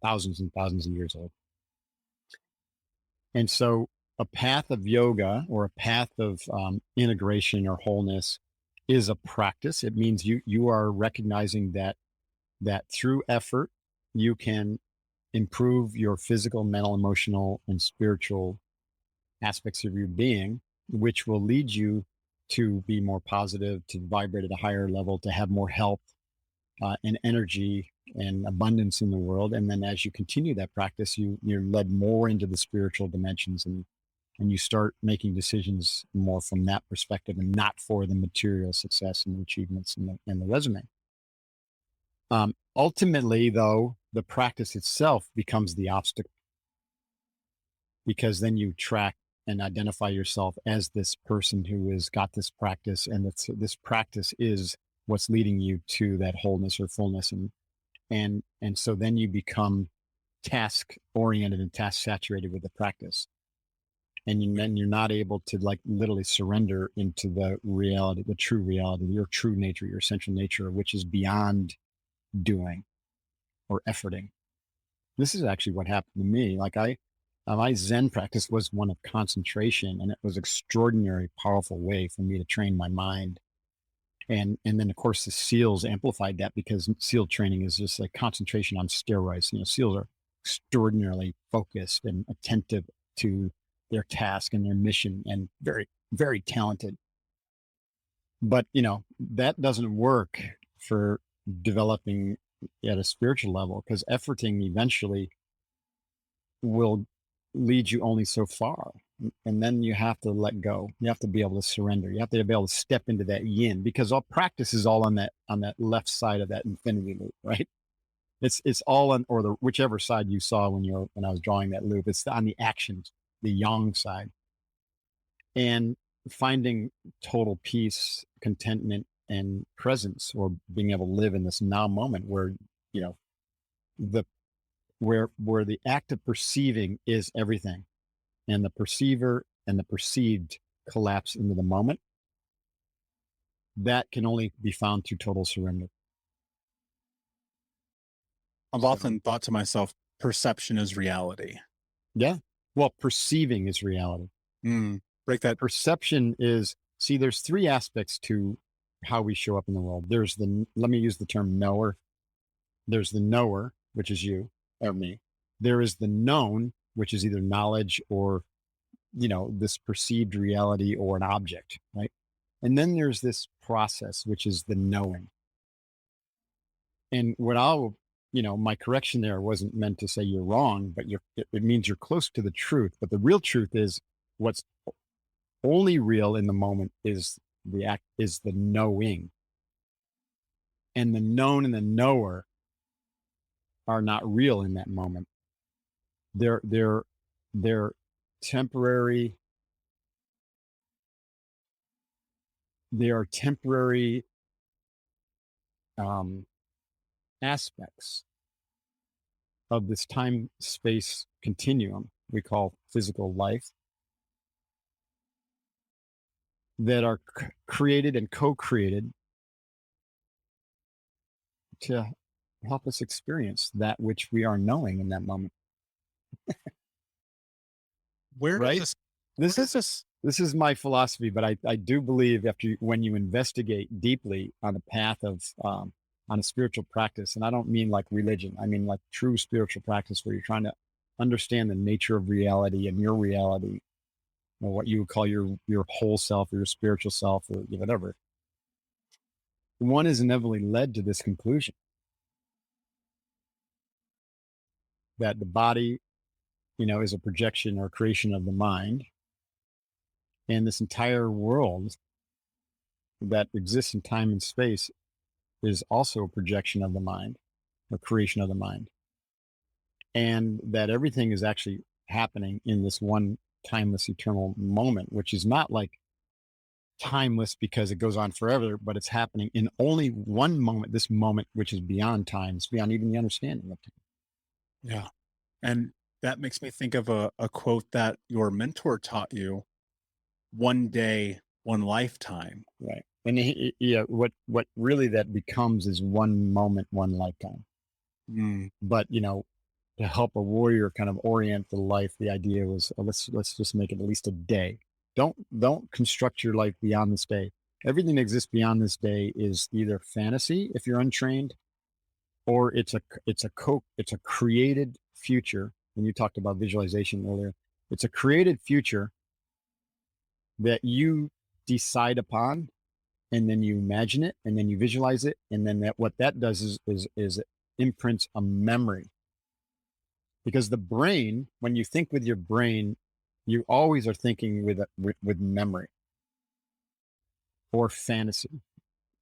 thousands and thousands of years old. And so a path of yoga or a path of integration or wholeness is a practice. It means you are recognizing that through effort, you can improve your physical, mental, emotional, and spiritual aspects of your being, which will lead you to be more positive, to vibrate at a higher level, to have more health and energy and abundance in the world. And then as you continue that practice, you're led more into the spiritual dimensions, and you start making decisions more from that perspective and not for the material success and the achievements and the resume. Ultimately, though, the practice itself becomes the obstacle, because then you track and identify yourself as this person who has got this practice, and this practice is what's leading you to that wholeness or fullness, and so then you become task oriented and task saturated with the practice, and then you're not able to literally surrender into the reality, the true reality, your true nature, your essential nature, which is beyond doing or efforting. This is actually what happened to me. My Zen practice was one of concentration, and it was extraordinary, powerful way for me to train my mind. And then of course the SEALs amplified that, because SEAL training is just like concentration on steroids. SEALs are extraordinarily focused and attentive to their task and their mission, and very, very talented. But that doesn't work for developing at a spiritual level, because efforting eventually will lead you only so far, and then you have to let go. You have to be able to surrender. You have to be able to step into that yin, because all practice is all on that left side of that infinity loop, right? It's all on, or the whichever side you saw when I was drawing that loop. It's on the actions, the yang side, and finding total peace, contentment, and presence, or being able to live in this now moment where where the act of perceiving is everything, and the perceiver and the perceived collapse into the moment. That can only be found through total surrender. I've often thought to myself, perception is reality. Yeah. Well, perceiving is reality. Break that. Perception is, there's three aspects to how we show up in the world. Let me use the term knower. There's the knower, which is you or me. There is the known, which is either knowledge or, this perceived reality or an object, right? And then there's this process, which is the knowing. And my correction there wasn't meant to say you're wrong, but it means you're close to the truth. But the real truth is, what's only real in the moment is the knowing. And the known and the knower are not real in that moment. They're temporary. They are temporary aspects of this time-space continuum we call physical life, that are created and co-created to help us experience that which we are knowing in that moment. Where right? This is my philosophy, but I do believe when you investigate deeply on the path of on a spiritual practice, and I don't mean like religion, I mean like true spiritual practice, where you're trying to understand the nature of reality and your reality, or what you would call your whole self or your spiritual self or whatever. One is inevitably led to this conclusion that the body, is a projection or creation of the mind, and this entire world that exists in time and space is also a projection of the mind, a creation of the mind, and that everything is actually happening in this one timeless, eternal moment, which is not like timeless because it goes on forever, but it's happening in only one moment, this moment, which is beyond time. It's beyond even the understanding of time. Yeah. And That makes me think of a quote that your mentor taught you: one day, one lifetime. Right. And yeah, what really that becomes is one moment, one lifetime. Mm, But to help a warrior kind of orient the life, the idea was, let's just make it at least a day. Don't construct your life beyond this day. Everything that exists beyond this day is either fantasy if you're untrained, or it's a created future. And you talked about visualization earlier. It's a created future that you decide upon, and then you imagine it, and then you visualize it, and then what that does is it imprints a memory. Because the brain, when you think with your brain, you always are thinking with memory or fantasy.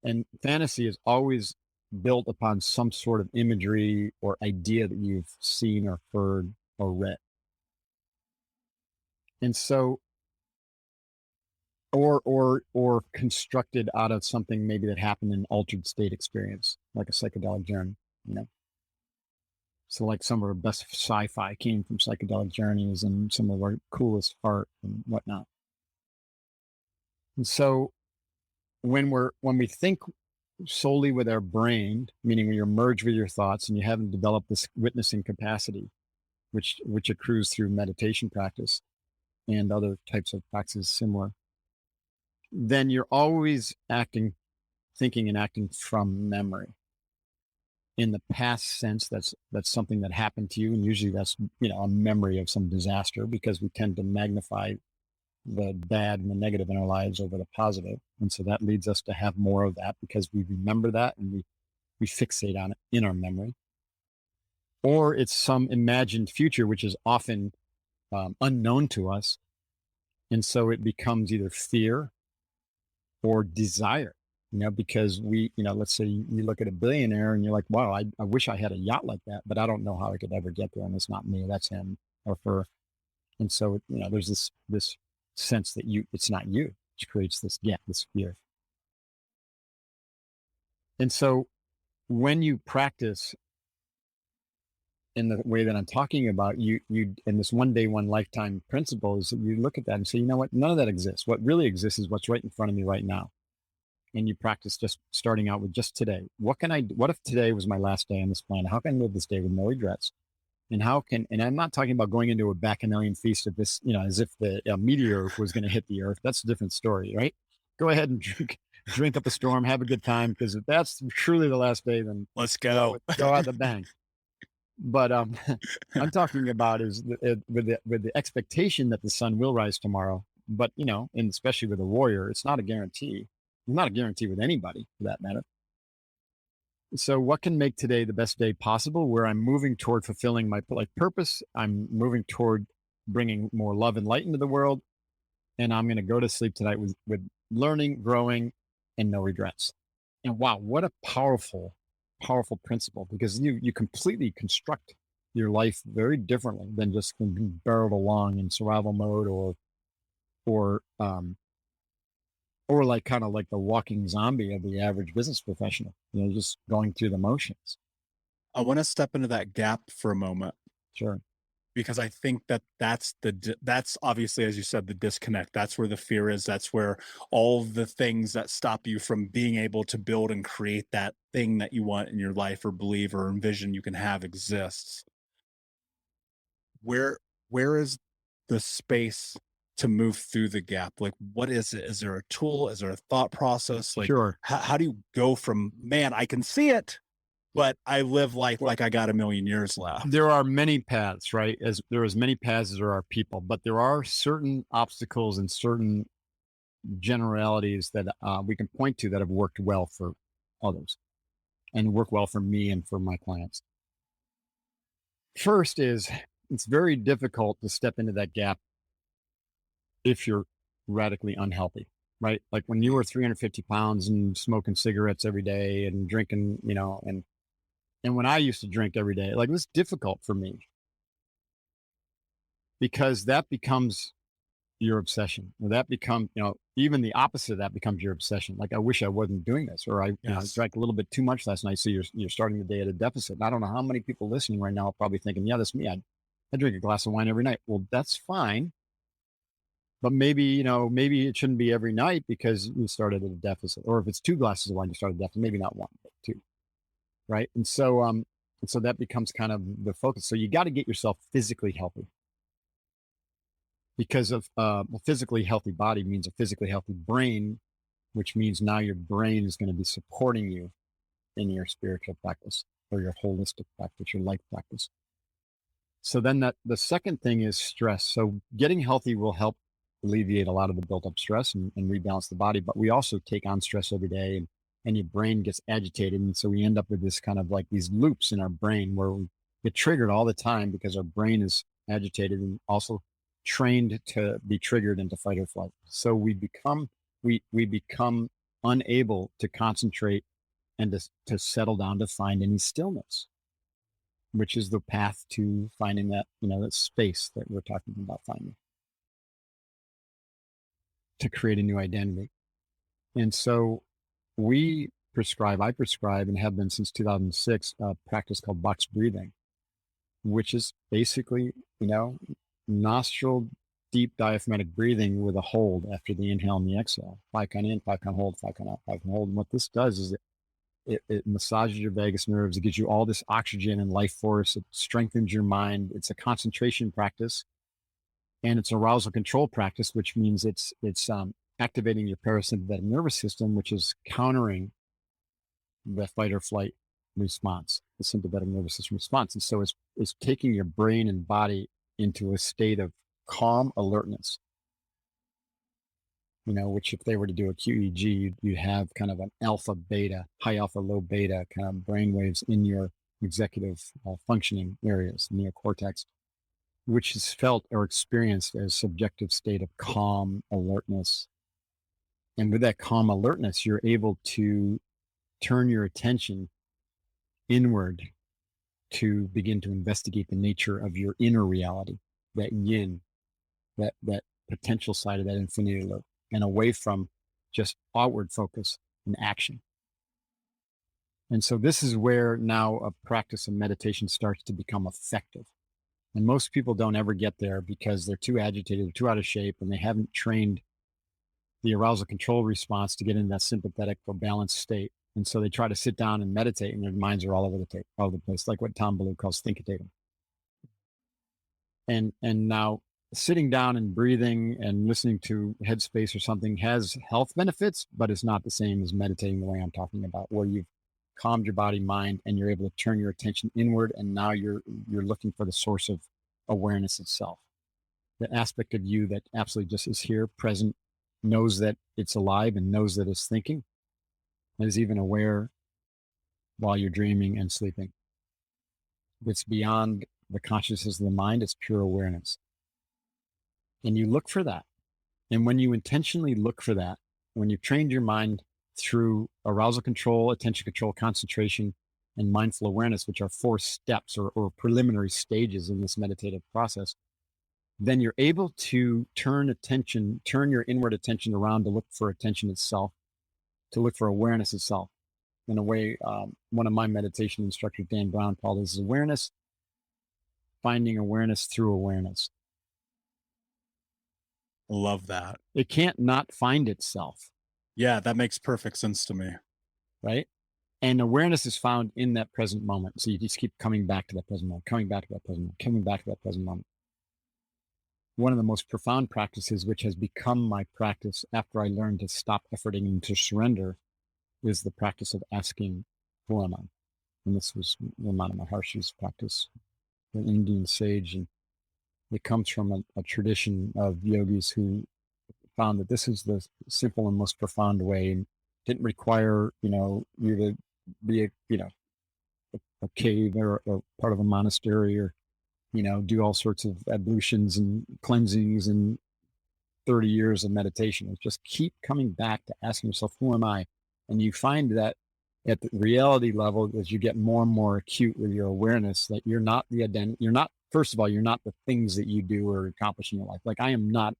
And fantasy is always built upon some sort of imagery or idea that you've seen or heard or read. And so, or constructed out of something maybe that happened in an altered state experience, like a psychedelic journey, you know. So like some of our best sci-fi came from psychedelic journeys, and some of our coolest art and whatnot. And so when we think solely with our brain, meaning when you're merged with your thoughts and you haven't developed this witnessing capacity, which accrues through meditation practice and other types of practices similar, then you're always thinking and acting from memory. In the past sense, that's something that happened to you, and usually that's a memory of some disaster, because we tend to magnify the bad and the negative in our lives over the positive, and so that leads us to have more of that because we remember that and we fixate on it in our memory. Or it's some imagined future which is often unknown to us, and so it becomes either fear or desire. Because let's say you look at a billionaire and you're like, wow, I wish I had a yacht like that, but I don't know how I could ever get there. And it's not me, that's him or her. And so, there's this sense that it's not you, which creates this gap, this fear. And so when you practice in the way that I'm talking about, you in this one day, one lifetime principles, you look at that and say, you know what, none of that exists. What really exists is what's right in front of me right now. And you practice just starting out with just today. What if today was my last day on this planet? How can I live this day with no regrets? And and I'm not talking about going into a bacchanalian feast of this, as if the meteor was going to hit the earth. That's a different story, right? Go ahead and drink up a storm, have a good time, because if that's truly the last day, then let's go. Go out the bang. But I'm talking about is with the expectation that the sun will rise tomorrow. But and especially with a warrior, it's not a guarantee. Not a guarantee with anybody, for that matter. So what can make today the best day possible, where I'm moving toward fulfilling my purpose? I'm moving toward bringing more love and light into the world. And I'm going to go to sleep tonight with learning, growing, and no regrets. And wow, what a powerful, powerful principle, because you completely construct your life very differently than just being barreled along in survival mode or like kind of like the walking zombie of the average business professional, just going through the motions. I want to step into that gap for a moment. Sure. Because I think that's obviously, as you said, the disconnect. That's where the fear is. That's where all the things that stop you from being able to build and create that thing that you want in your life or believe or envision you can have exists. Where is the space to move through the gap? Like, what is it? Is there a tool? Is there a thought process? Like, sure. How do you go from, man, I can see it, but I live life like I got a million years left? There are many paths, right? There are as many paths as there are people, but there are certain obstacles and certain generalities that we can point to that have worked well for others and work well for me and for my clients. First is, it's very difficult to step into that gap if you're radically unhealthy, right? Like when you were 350 pounds and smoking cigarettes every day and drinking, and when I used to drink every day, like it was difficult for me, because that becomes your obsession, or that becomes, even the opposite of that becomes your obsession. Like, I wish I wasn't doing this, or I drank a little bit too much last night. So you're starting the day at a deficit. And I don't know how many people listening right now are probably thinking, yeah, that's me. I drink a glass of wine every night. Well, that's fine. But maybe it shouldn't be every night because you started at a deficit. Or if it's 2 glasses of wine, you started at a deficit, maybe not 1, but 2. Right. And so that becomes kind of the focus. So you got to get yourself physically healthy, because of a physically healthy body means a physically healthy brain, which means now your brain is going to be supporting you in your spiritual practice or your holistic practice, your life practice. So then the second thing is stress. So getting healthy will help alleviate a lot of the built up stress and rebalance the body. But we also take on stress every day, and your brain gets agitated. And so we end up with this kind of like these loops in our brain where we get triggered all the time because our brain is agitated and also trained to be triggered into fight or flight. So we become unable to concentrate and to settle down to find any stillness, which is the path to finding that, that space that we're talking about finding, to create a new identity. And so I prescribe and have been since 2006, a practice called box breathing, which is basically, nostril deep diaphragmatic breathing with a hold after the inhale and the exhale. 5 count in, 5 count hold, 5 count out, 5 count hold. And what this does is it massages your vagus nerves. It gives you all this oxygen and life force. It strengthens your mind. It's a concentration practice, and it's arousal control practice, which means it's activating your parasympathetic nervous system, which is countering the fight or flight response, the sympathetic nervous system response. And so it's taking your brain and body into a state of calm alertness, which if they were to do a QEEG, you'd have kind of an alpha beta, high alpha, low beta kind of brain waves in your executive functioning areas, neocortex, which is felt or experienced as subjective state of calm alertness. And with that calm alertness, you're able to turn your attention inward to begin to investigate the nature of your inner reality, that yin, that potential side of that infinity loop, and away from just outward focus and action. And so this is where now a practice of meditation starts to become effective. And most people don't ever get there because they're too agitated, they're too out of shape, and they haven't trained the arousal control response to get into that sympathetic or balanced state. And so they try to sit down and meditate, and their minds are all over the place, like what Tom Ballou calls think-a-tating. And now sitting down and breathing and listening to Headspace or something has health benefits, but it's not the same as meditating the way I'm talking about, where you've calmed your body, mind, and you're able to turn your attention inward. And now you're looking for the source of awareness itself, the aspect of you that absolutely just is here, present, knows that it's alive and knows that it's thinking, and is even aware while you're dreaming and sleeping. It's beyond the consciousness of the mind. It's pure awareness. And you look for that. And when you intentionally look for that, when you've trained your mind through arousal control, attention control, concentration, and mindful awareness, which are 4 steps or preliminary stages in this meditative process, then you're able to turn your inward attention around to look for attention itself, to look for awareness itself. In a way, one of my meditation instructors, Dan Brown, called this awareness, finding awareness through awareness. Love that. It can't not find itself. Yeah, that makes perfect sense to me. Right? And awareness is found in that present moment. So you just keep coming back to that present moment, coming back to that present moment, coming back to that present moment. One of the most profound practices, which has become my practice after I learned to stop efforting and to surrender, is the practice of asking, who am I? And this was Ramana Maharshi's practice, an Indian sage. And it comes from a tradition of yogis who found that this is the simple and most profound way, and didn't require, you to be a cave or part of a monastery, or, do all sorts of ablutions and cleansings and 30 years of meditation. It's just keep coming back to asking yourself, who am I? And you find that at the reality level, as you get more and more acute with your awareness, that you're not the identity. First of all, you're not the things that you do or accomplish in your life. Like, I am not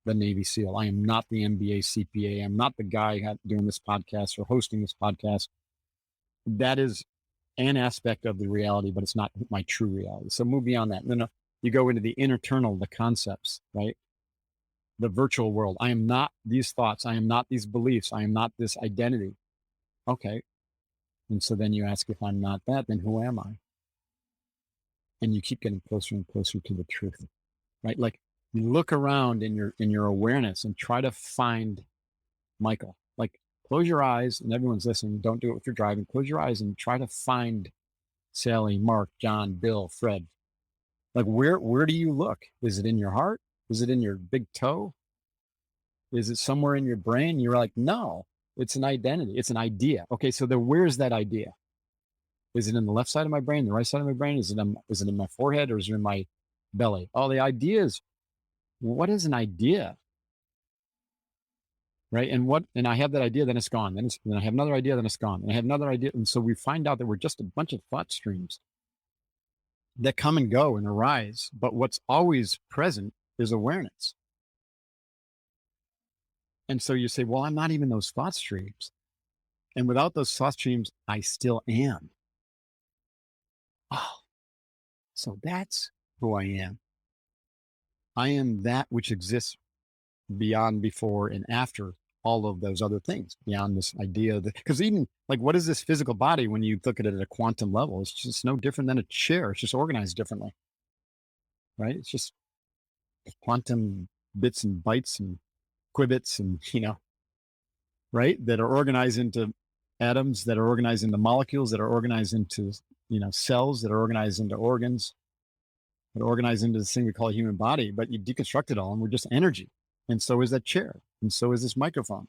the Navy SEAL. I am not the MBA CPA. I'm not the guy doing this podcast or hosting this podcast. That is an aspect of the reality, but it's not my true reality. So move beyond that. No, You go into the internal, the concepts, right? The virtual world. I am not these thoughts. I am not these beliefs. I am not this identity. Okay. And so then you ask, if I'm not that, then who am I? And you keep getting closer and closer to the truth, right? Like you look around in your awareness and try to find Michael. Like close your eyes, and everyone's listening. Don't do it if you're driving. Close your eyes and try to find Sally, Mark, John, Bill, Fred. Like where do you look? Is it in your heart? Is it in your big toe? Is it somewhere in your brain? You're like, no, it's an identity. It's an idea. Okay, so then where's that idea? Is it in the left side of my brain, the right side of my brain? Is it in my forehead, or is it in my belly? Oh, the ideas. What is an idea? Right. And I have that idea, then it's gone. Then I have another idea, then it's gone. And I have another idea. And so we find out that we're just a bunch of thought streams that come and go and arise. But what's always present is awareness. And so you say, well, I'm not even those thought streams. And without those thought streams, I still am. Oh, so that's who I am. I am that which exists beyond, before, and after all of those other things, beyond this idea that, because even like, what is this physical body when you look at it at a quantum level? It's just no different than a chair. It's just organized differently, right? It's just quantum bits and bytes and qubits and, right? That are organized into atoms, that are organized into molecules, that are organized into, cells, that are organized into organs, that are organized into this thing we call a human body. But you deconstruct it all and we're just energy. And so is that chair. And so is this microphone.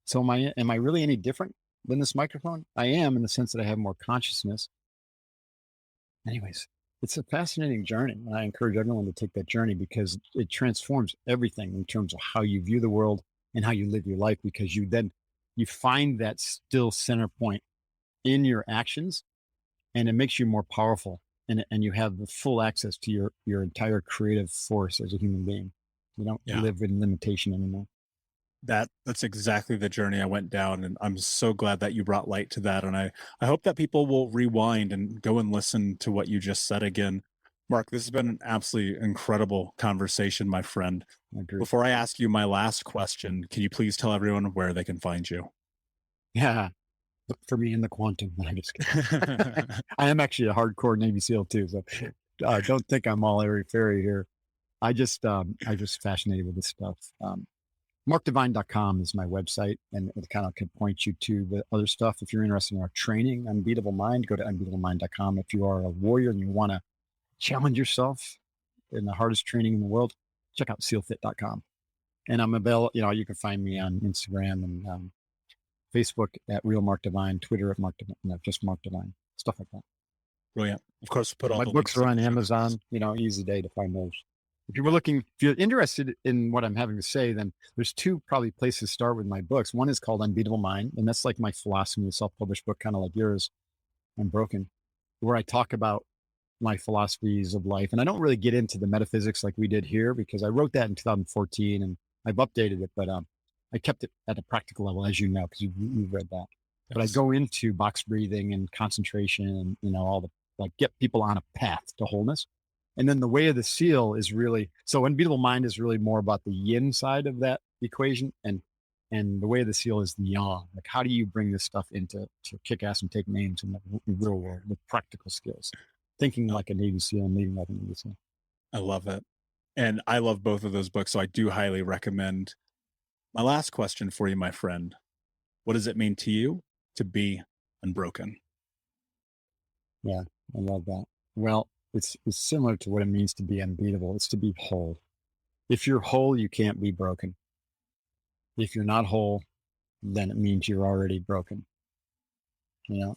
So am I really any different than this microphone? I am, in the sense that I have more consciousness. Anyways, it's a fascinating journey. And I encourage everyone to take that journey, because it transforms everything in terms of how you view the world and how you live your life, because you find that still center point in your actions, and it makes you more powerful, and you have the full access to your entire creative force as a human being. You don't live in limitation anymore. That's exactly the journey I went down, and I'm so glad that you brought light to that. And I hope that people will rewind and go and listen to what you just said again. Mark, this has been an absolutely incredible conversation, my friend. I agree. Before I ask you my last question, can you please tell everyone where they can find you? Yeah. Look for me in the quantum. No, I'm just kidding. I am actually a hardcore Navy SEAL too. So don't think I'm all airy fairy here. I just fascinated with this stuff. MarkDivine.com is my website, and it kind of can point you to the other stuff. If you're interested in our training, Unbeatable Mind, go to unbeatablemind.com. If you are a warrior and you want to challenge yourself in the hardest training in the world, check out sealfit.com. And I'm available, you can find me on Instagram and Facebook at Real Mark Divine, Twitter at Mark Divine, just Mark Divine, stuff like that. Brilliant. Of course, put all my the books are on Amazon, easy day to find those. If you're interested in what I'm having to say, then there's two probably places to start with my books. One is called Unbeatable Mind, and that's like my philosophy, a self-published book, kind of like yours, Unbroken, where I talk about my philosophies of life. And I don't really get into the metaphysics like we did here, because I wrote that in 2014 and I've updated it, but I kept it at a practical level, as you know, because you've read that. Yes. But I go into box breathing and concentration and, all the, get people on a path to wholeness. And then the way of the seal is really, so Unbeatable Mind is really more about the yin side of that equation. And the way of the seal is the yang. Like, how do you bring this stuff to kick ass and take names in the real world with practical skills? Thinking like a Navy SEAL and leading like a Navy SEAL. I love it. And I love both of those books, so I do highly recommend. My last question for you, my friend. What does it mean to you to be unbroken? Yeah, I love that. Well, it's similar to what it means to be unbeatable. It's to be whole. If you're whole, you can't be broken. If you're not whole, then it means you're already broken.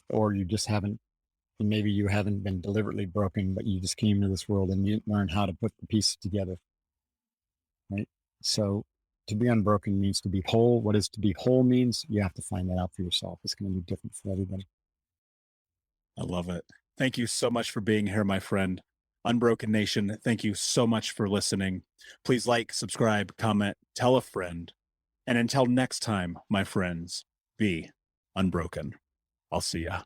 Or you just haven't, maybe you haven't been deliberately broken, but you just came into this world and you didn't learn how to put the pieces together. Right? So to be unbroken means to be whole. What is to be whole means? You have to find that out for yourself. It's going to be different for everybody. I love it. Thank you so much for being here, my friend. Unbroken Nation, thank you so much for listening. Please like, subscribe, comment, tell a friend. And until next time, my friends, be unbroken. I'll see ya.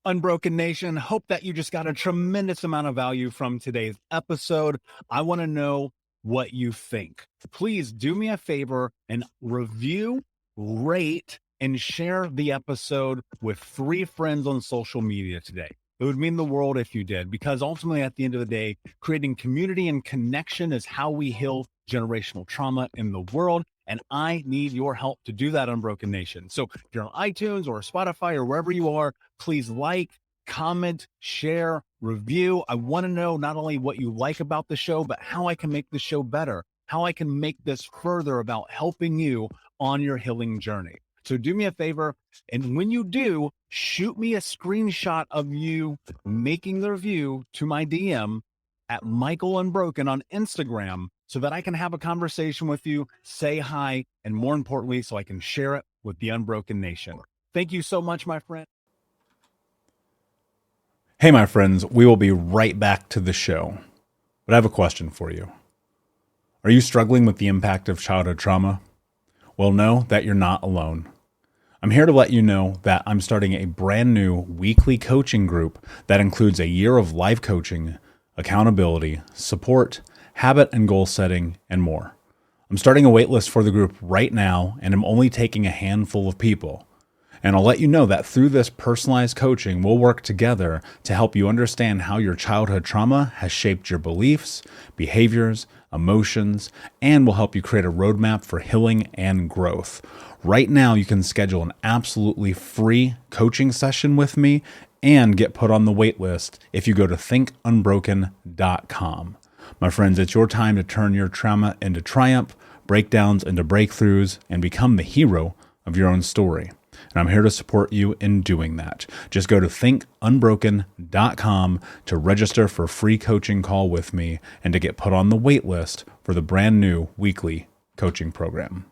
Unbroken Nation, hope that you just got a tremendous amount of value from today's episode. I want to know what you think. Please do me a favor and review, rate, and share the episode with 3 friends on social media today. It would mean the world if you did, because ultimately at the end of the day, creating community and connection is how we heal generational trauma in the world. And I need your help to do that, Unbroken Nation. So if you're on iTunes or Spotify or wherever you are, please like, comment, share, review. I want to know not only what you like about the show, but how I can make the show better, how I can make this further about helping you on your healing journey. So do me a favor, and when you do, shoot me a screenshot of you making the review to my DM at Michael Unbroken on Instagram, so that I can have a conversation with you, say hi, and more importantly, so I can share it with the Unbroken Nation. Thank you so much, my friend. Hey, my friends, we will be right back to the show. But I have a question for you. Are you struggling with the impact of childhood trauma? Well, know that you're not alone. I'm here to let you know that I'm starting a brand new weekly coaching group that includes a year of live coaching, accountability, support, habit and goal setting, and more. I'm starting a waitlist for the group right now, and I'm only taking a handful of people. And I'll let you know that through this personalized coaching, we'll work together to help you understand how your childhood trauma has shaped your beliefs, behaviors, emotions, and will help you create a roadmap for healing and growth. Right now, you can schedule an absolutely free coaching session with me and get put on the wait list if you go to thinkunbroken.com. My friends, it's your time to turn your trauma into triumph, breakdowns into breakthroughs, and become the hero of your own story. And I'm here to support you in doing that. Just go to thinkunbroken.com to register for a free coaching call with me and to get put on the wait list for the brand new weekly coaching program.